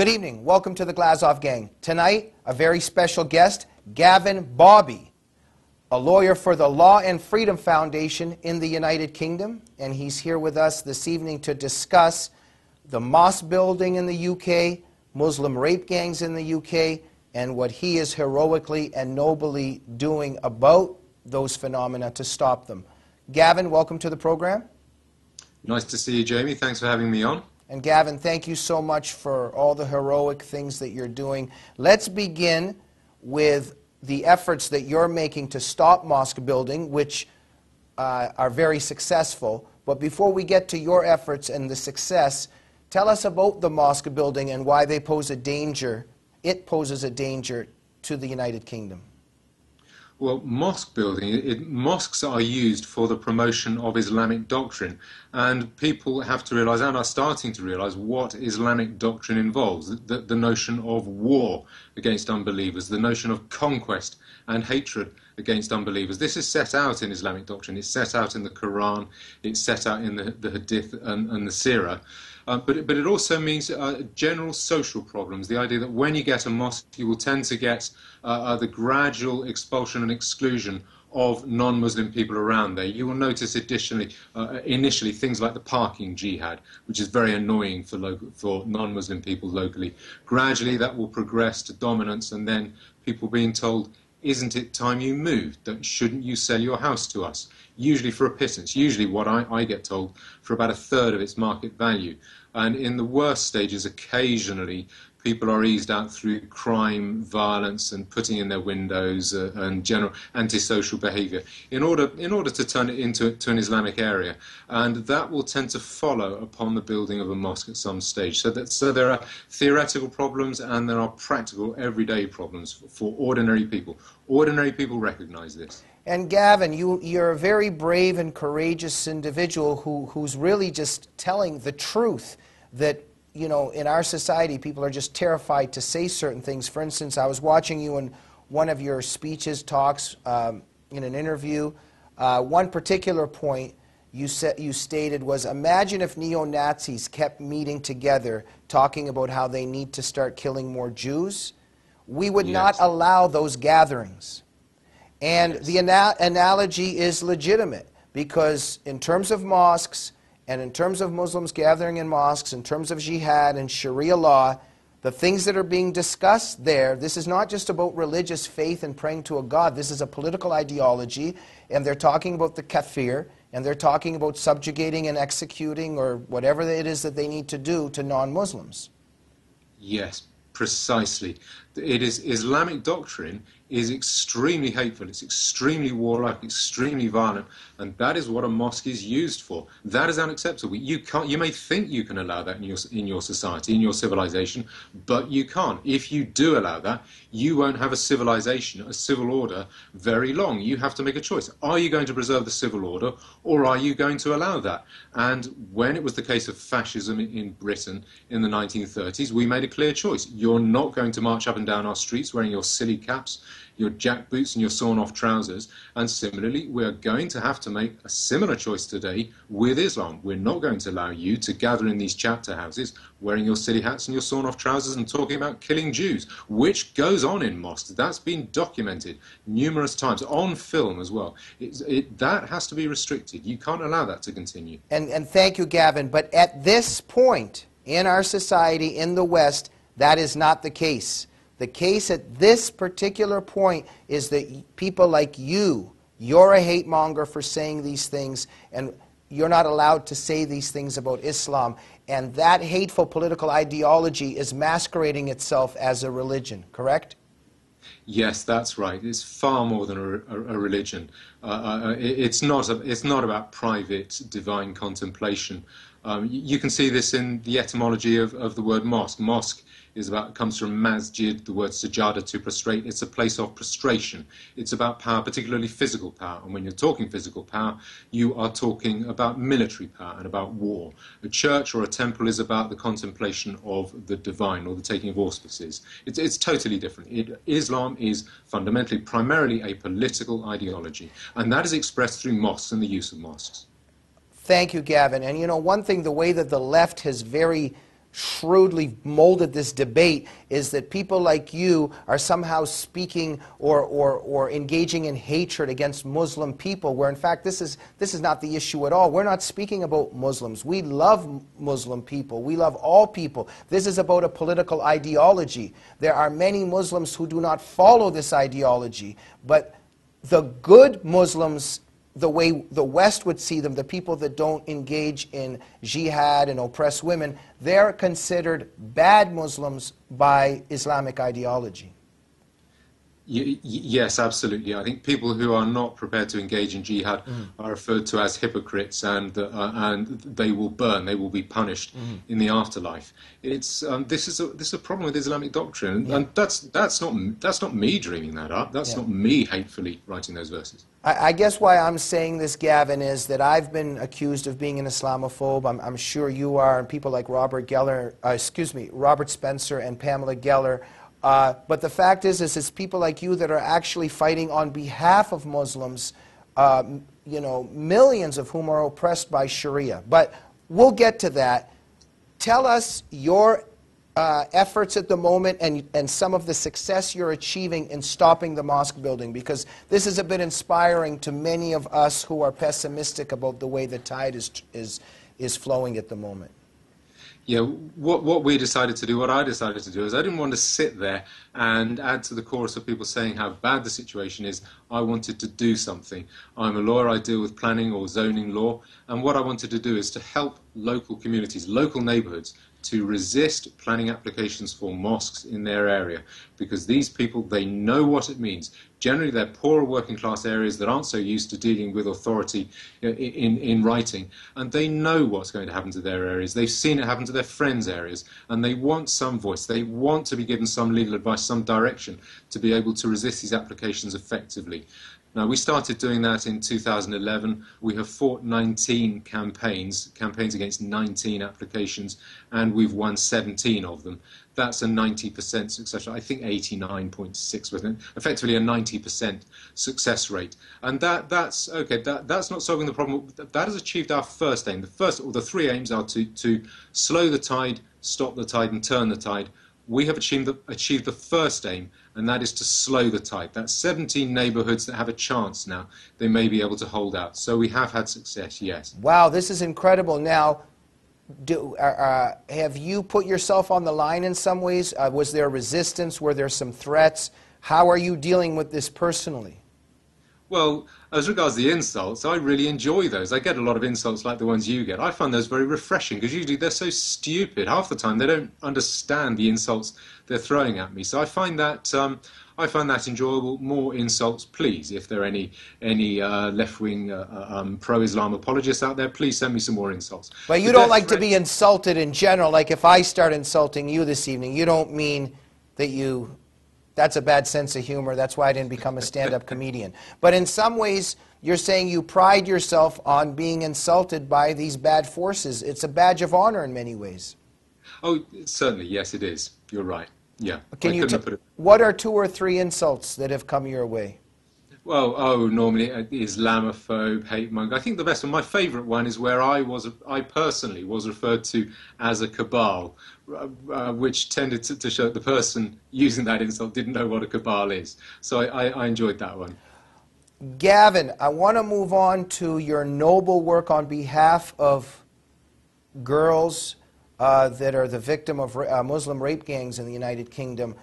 Good evening. Welcome to the Glazov Gang. Tonight, a very special guest, Gavin Boby, a lawyer for the Law and Freedom Foundation in the United Kingdom, and he's here with us this evening to discuss the mosque building in the UK, Muslim rape gangs in the UK, and what he is heroically and nobly doing about those phenomena to stop them. Gavin, welcome to the program. Nice to see you, Jamie. Thanks for having me on. And Gavin, thank you so much for all the heroic things that you're doing. Let's begin with the efforts that you're making to stop mosque building, which are very successful. But before we get to your efforts and the success, tell us about the mosque building and why they pose a danger. It poses a danger to the United Kingdom. Well, mosque building, mosques are used for the promotion of Islamic doctrine, and people have to realize, and are starting to realize, what Islamic doctrine involves. The notion of war against unbelievers, the notion of conquest and hatred against unbelievers. This is set out in Islamic doctrine. It's set out in the Quran, it's set out in the Hadith and the Sirah. But it also means general social problems. The idea that when you get a mosque, you will tend to get the gradual expulsion and exclusion of non-Muslim people around there. You will notice additionally, initially, things like the parking jihad, which is very annoying for non-Muslim people locally. Gradually, that will progress to dominance, and then people being told, isn't it time you moved? Shouldn't you sell your house to us? Usually for a pittance, usually what I get told, for about a third of its market value. And in the worst stages, occasionally, people are eased out through crime, violence, and putting in their windows and general antisocial behavior in order to turn it into an Islamic area. And that will tend to follow upon the building of a mosque at some stage. So there are theoretical problems and there are practical, everyday problems for ordinary people. Ordinary people recognize this. And Gavin, you're a very brave and courageous individual who's really just telling the truth that, you know, in our society, people are just terrified to say certain things. For instance, I was watching you in one of your speeches, talks, in an interview. One particular point you stated was, imagine if neo-Nazis kept meeting together, talking about how they need to start killing more Jews. We would not allow those gatherings. And the analogy is legitimate, because in terms of mosques, and in terms of Muslims gathering in mosques, in terms of jihad and Sharia law, the things that are being discussed there, this is not just about religious faith and praying to a God. This is a political ideology, and they're talking about the kafir, and they're talking about subjugating and executing or whatever it is that they need to do to non-Muslims. Yes, precisely. It is Islamic doctrine is extremely hateful, it's extremely warlike, extremely violent, and that is what a mosque is used for. That is unacceptable. You may think you can allow that in your society, in your civilization, but you can't. If you do allow that, you won't have a civilization, a civil order, very long. You have to make a choice. Are you going to preserve the civil order, or are you going to allow that? And when it was the case of fascism in Britain in the 1930s, we made a clear choice. You're not going to march up and down our streets wearing your silly caps, your jack boots and your sawn-off trousers. And similarly, we are going to have to make a similar choice today with Islam. We're not going to allow you to gather in these chapter houses wearing your silly hats and your sawn-off trousers and talking about killing Jews, which goes on in mosques. That's been documented numerous times, on film as well. That has to be restricted. You can't allow that to continue. And thank you, Gavin. But at this point in our society, in the West, that is not the case. The case at this particular point is that people like you're a hate monger for saying these things, and you're not allowed to say these things about Islam. And that hateful political ideology is masquerading itself as a religion, correct? Yes, that's right. It's far more than a religion. It's not about private divine contemplation. You can see this in the etymology of the word mosque. Mosque comes from masjid, the word sajada, to prostrate. It's a place of prostration. It's about power, particularly physical power. And when you're talking physical power, you are talking about military power and about war. A church or a temple is about the contemplation of the divine or the taking of auspices. It's totally different. Islam is fundamentally, primarily a political ideology. And that is expressed through mosques and the use of mosques. Thank you, Gavin. And you know, one thing, the way that the left has very shrewdly molded this debate is that people like you are somehow speaking or engaging in hatred against Muslim people, where in fact this is not the issue at all. We're not speaking about Muslims. We love Muslim people. We love all people. This is about a political ideology. There are many Muslims who do not follow this ideology, but the good Muslims, the way the West would see them, the people that don't engage in jihad and oppress women, they're considered bad Muslims by Islamic ideology. Yes, absolutely. I think people who are not prepared to engage in jihad are referred to as hypocrites, and they will burn. They will be punished in the afterlife. It's this is a problem with Islamic doctrine, and that's not me dreaming that up. That's not me hatefully writing those verses. I guess why I'm saying this, Gavin, is that I've been accused of being an Islamophobe. I'm sure you are, and people like Robert Spencer and Pamela Geller. But the fact is it's people like you that are actually fighting on behalf of Muslims, you know, millions of whom are oppressed by Sharia. But we'll get to that. Tell us your efforts at the moment and some of the success you're achieving in stopping the mosque building, because this is a bit inspiring to many of us who are pessimistic about the way the tide is flowing at the moment. Yeah, what we decided to do, what I decided to do, is I didn't want to sit there and add to the chorus of people saying how bad the situation is. I wanted to do something. I'm a lawyer, I deal with planning or zoning law, and what I wanted to do is to help local communities, local neighborhoods, to resist planning applications for mosques in their area, because these people, they know what it means. Generally, they're poorer working class areas that aren't so used to dealing with authority in writing, and they know what's going to happen to their areas. They've seen it happen to their friends' areas, and they want some voice. They want to be given some legal advice, some direction, to be able to resist these applications effectively. Now, we started doing that in 2011. We have fought 19 campaigns against 19 applications, and we've won 17 of them. That's a 90% success rate. I think 89.6%, effectively a 90% success rate. And that's okay. That's not solving the problem. That has achieved our first aim. The three aims are to slow the tide, stop the tide, and turn the tide. We have achieved the first aim, and that is to slow the tide. That's 17 neighborhoods that have a chance now. They may be able to hold out. So we have had success, yes. Wow, this is incredible. Now, have you put yourself on the line in some ways? Was there resistance? Were there some threats? How are you dealing with this personally? Well, as regards the insults, I really enjoy those. I get a lot of insults like the ones you get. I find those very refreshing, because usually they're so stupid. Half the time they don't understand the insults they're throwing at me. So I find that enjoyable. More insults, please. If there are any left-wing pro-Islam apologists out there, please send me some more insults. But you don't like to be insulted in general. Like if I start insulting you this evening, you don't mean that you... That's a bad sense of humor. That's why I didn't become a stand-up comedian. But in some ways, you're saying you pride yourself on being insulted by these bad forces. It's a badge of honor in many ways. Oh, certainly. Yes, it is. You're right. Yeah. What are 2 or 3 insults that have come your way? Well, normally Islamophobe, hate monger. I think the best one, my favourite one, is where I personally was referred to as a cabal, which tended to show the person using that insult didn't know what a cabal is. So I enjoyed that one. Gavin, I want to move on to your noble work on behalf of girls that are the victim of Muslim rape gangs in the United Kingdom.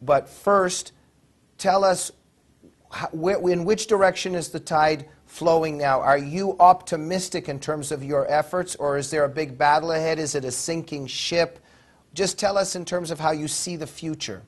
But first, tell us, in which direction is the tide flowing now? Are you optimistic in terms of your efforts, or is there a big battle ahead? Is it a sinking ship? Just tell us in terms of how you see the future.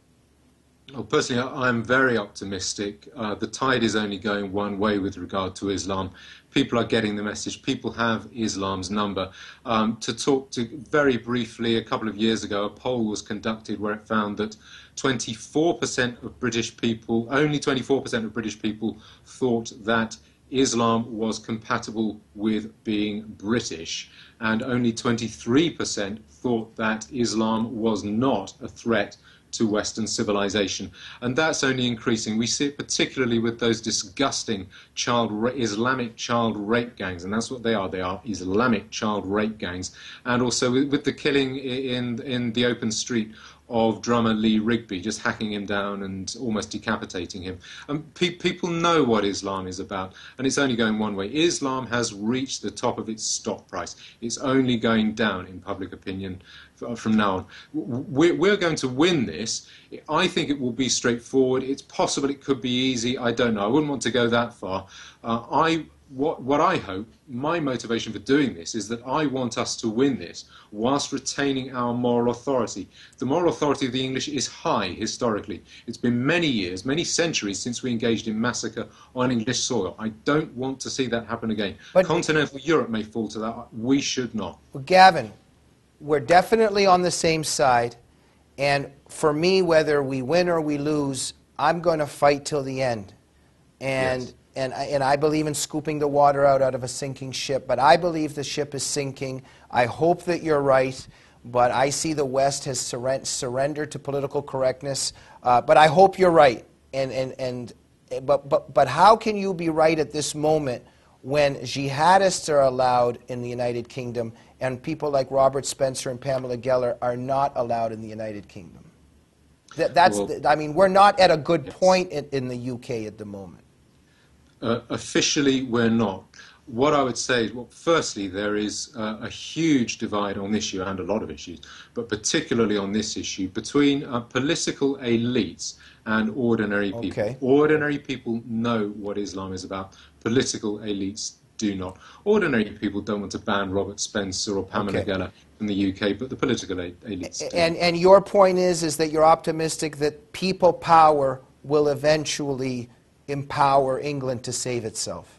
Well, personally, I'm very optimistic. The tide is only going one way with regard to Islam. People are getting the message. People have Islam's number. To talk to very briefly, a couple of years ago, a poll was conducted where it found that 24% of British people, only 24% of British people thought that Islam was compatible with being British, and only 23% thought that Islam was not a threat to Western civilization. And that's only increasing. We see it particularly with those disgusting Islamic child rape gangs, and that's what they are. They are Islamic child rape gangs. And also with the killing in the open street of drummer Lee Rigby, just hacking him down and almost decapitating him. And people know what Islam is about, and it's only going one way. Islam has reached the top of its stock price. It's only going down in public opinion from now on. We're going to win this. I think it will be straightforward. It's possible it could be easy. I don't know. I wouldn't want to go that far. What I hope, my motivation for doing this, is that I want us to win this whilst retaining our moral authority. The moral authority of the English is high historically. It's been many years, many centuries since we engaged in massacre on English soil. I don't want to see that happen again. But continental Europe may fall to that. We should not. Well, Gavin, we're definitely on the same side. And for me, whether we win or we lose, I'm going to fight till the end. And yes. And I believe in scooping the water out of a sinking ship, but I believe the ship is sinking. I hope that you're right, but I see the West has surrendered to political correctness. But I hope you're right. But how can you be right at this moment when jihadists are allowed in the United Kingdom and people like Robert Spencer and Pamela Geller are not allowed in the United Kingdom? I mean, we're not at a good point in the UK at the moment. Officially, we're not. What I would say is, well, firstly, there is a huge divide on this issue and a lot of issues, but particularly on this issue, between political elites and ordinary people. Okay. Ordinary people know what Islam is about. Political elites do not. Ordinary people don't want to ban Robert Spencer or Pamela Geller from the UK, but the political elites do. And your point is that you're optimistic that people power will eventually empower England to save itself?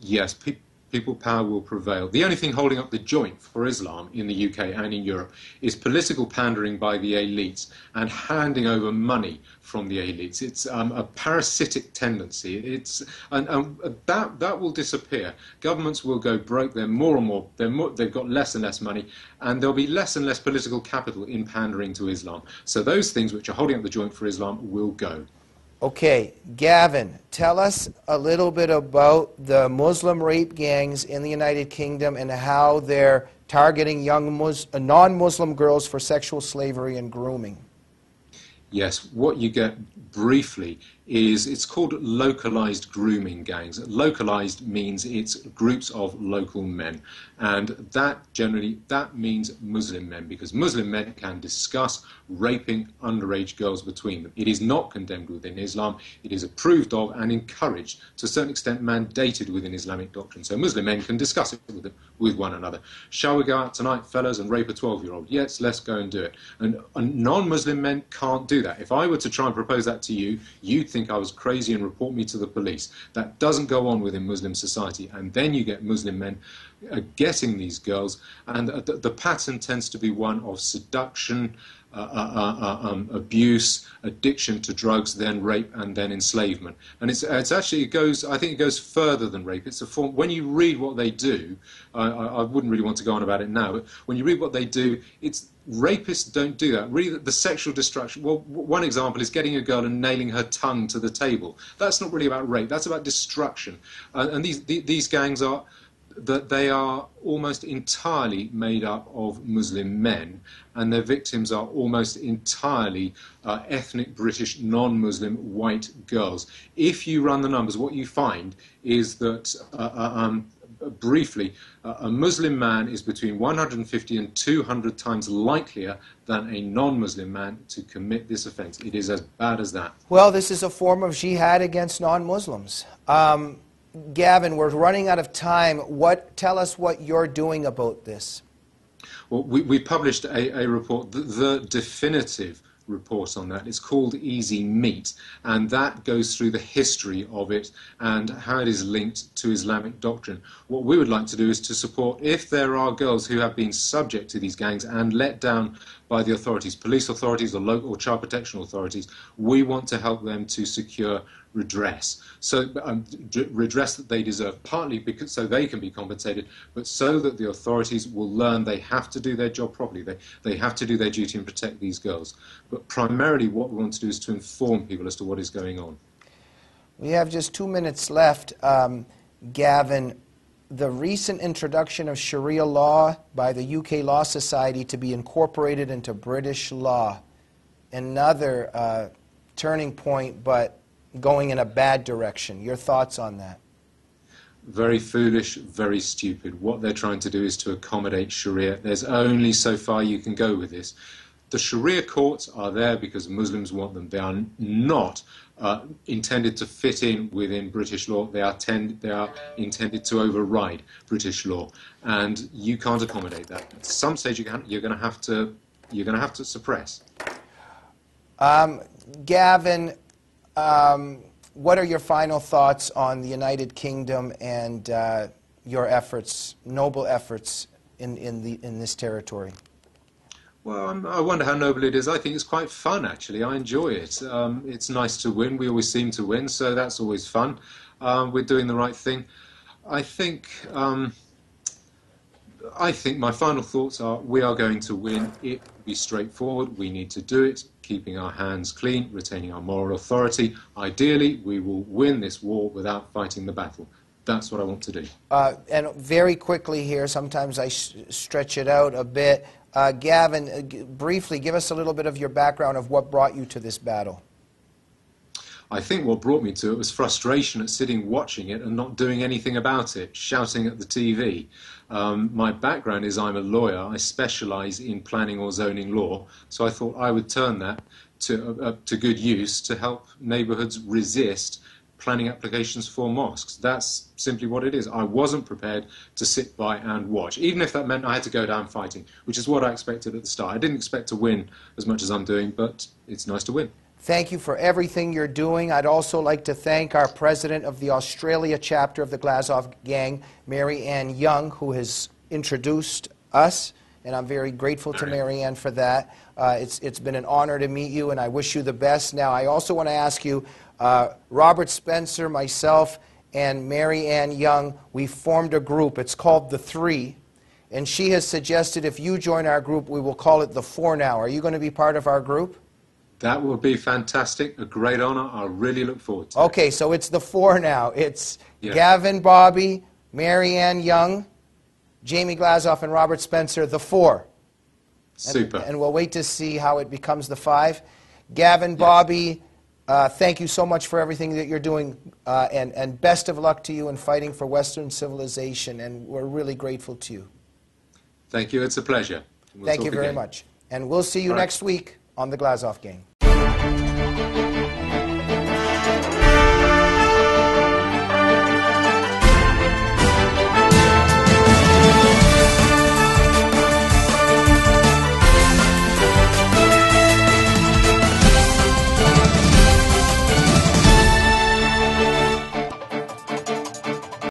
Yes, people power will prevail. The only thing holding up the joint for Islam in the UK and in Europe is political pandering by the elites and handing over money from the elites. It's a parasitic tendency. That will disappear. Governments will go broke. They're more and more. They've got less and less money, and there'll be less and less political capital in pandering to Islam. So those things which are holding up the joint for Islam will go. Okay, Gavin, tell us a little bit about the Muslim rape gangs in the United Kingdom and how they're targeting young non-Muslim girls for sexual slavery and grooming. Yes, what you get briefly is it's called localized grooming gangs. Localized means it's groups of local men, and that means Muslim men, because Muslim men can discuss raping underage girls between them. It is not condemned within Islam. It is approved of and encouraged, to a certain extent mandated within Islamic doctrine. So Muslim men can discuss it with one another. Shall we go out tonight, fellas, and rape a 12-year-old? Yes, let's go and do it. And non-Muslim men can't do that. If I were to try and propose that to you, you'd think I was crazy and report me to the police. That doesn't go on within Muslim society. And then you get Muslim men getting these girls, and the pattern tends to be one of seduction, abuse, addiction to drugs, then rape, and then enslavement. And I think it goes further than rape. It's a form. When you read what they do, I wouldn't really want to go on about it now, but when you read what they do, rapists don't do that. Really, the sexual destruction. Well, one example is getting a girl and nailing her tongue to the table. That's not really about rape. That's about destruction. And these gangs are almost entirely made up of Muslim men, and their victims are almost entirely ethnic British non-Muslim white girls. If you run the numbers, what you find is that briefly, a Muslim man is between 150 and 200 times likelier than a non-Muslim man to commit this offence. It is as bad as that. Well, this is a form of jihad against non-Muslims. Gavin, we're running out of time. Tell us what you're doing about this. Well, we published a report, the definitive report on that. It's called Easy Meat, and that goes through the history of it and how it is linked to Islamic doctrine. What we would like to do is to support, if there are girls who have been subject to these gangs and let down by the authorities, police authorities or local or child protection authorities. We want to help them to secure redress. So redress that they deserve, partly because so they can be compensated, but so that the authorities will learn they have to do their job properly. They have to do their duty and protect these girls. But primarily what we want to do is to inform people as to what is going on. We have just 2 minutes left. Gavin, the recent introduction of Sharia law by the UK Law Society to be incorporated into British law, another turning point, but going in a bad direction. Your thoughts on that? Very foolish, very stupid. What they're trying to do is to accommodate Sharia. There's only so far you can go with this. The Sharia courts are there because Muslims want them. They are not intended to fit in within British law. They are intended to override British law, and you can't accommodate that. At some stage, you're going to have to suppress. Gavin, what are your final thoughts on the United Kingdom and your efforts, noble efforts in this territory? Well, I wonder how noble it is. I think it's quite fun, actually. I enjoy it. It's nice to win. We always seem to win, so that's always fun. We're doing the right thing. I think my final thoughts are we are going to win. It will be straightforward. We need to do it, keeping our hands clean, retaining our moral authority. Ideally, we will win this war without fighting the battle. That's what I want to do. And very quickly here, sometimes I stretch it out a bit. Gavin, briefly, give us a little bit of your background of what brought you to this battle. I think what brought me to it was frustration at sitting watching it and not doing anything about it, shouting at the TV. My background is I'm a lawyer. I specialise in planning or zoning law, so I thought I would turn that to good use to help neighbourhoods resist planning applications for mosques. That's simply what it is. I wasn't prepared to sit by and watch, even if that meant I had to go down fighting, which is what I expected at the start. I didn't expect to win as much as I'm doing, but it's nice to win. Thank you for everything you're doing. I'd also like to thank our president of the Australia chapter of the Glazov Gang, Mary Ann Young, who has introduced us, and I'm very grateful to Mary Ann for that. It's been an honor to meet you, and I wish you the best. Now, I also want to ask you, Robert Spencer, myself, and Mary Ann Young, we formed a group. It's called The Three, and she has suggested if you join our group, we will call it The Four now. Are you going to be part of our group? That would be fantastic, a great honor. I really look forward to it. Okay, so it's The Four now. It's Gavin Boby, Mary Ann Young, Jamie Glazov, and Robert Spencer, The Four. Super. And we'll wait to see how it becomes The Five. Gavin Boby, thank you so much for everything that you're doing, and best of luck to you in fighting for Western civilization, and we're really grateful to you. Thank you. It's a pleasure. Thank you very much. And we'll see you next week on the Glazov Gang.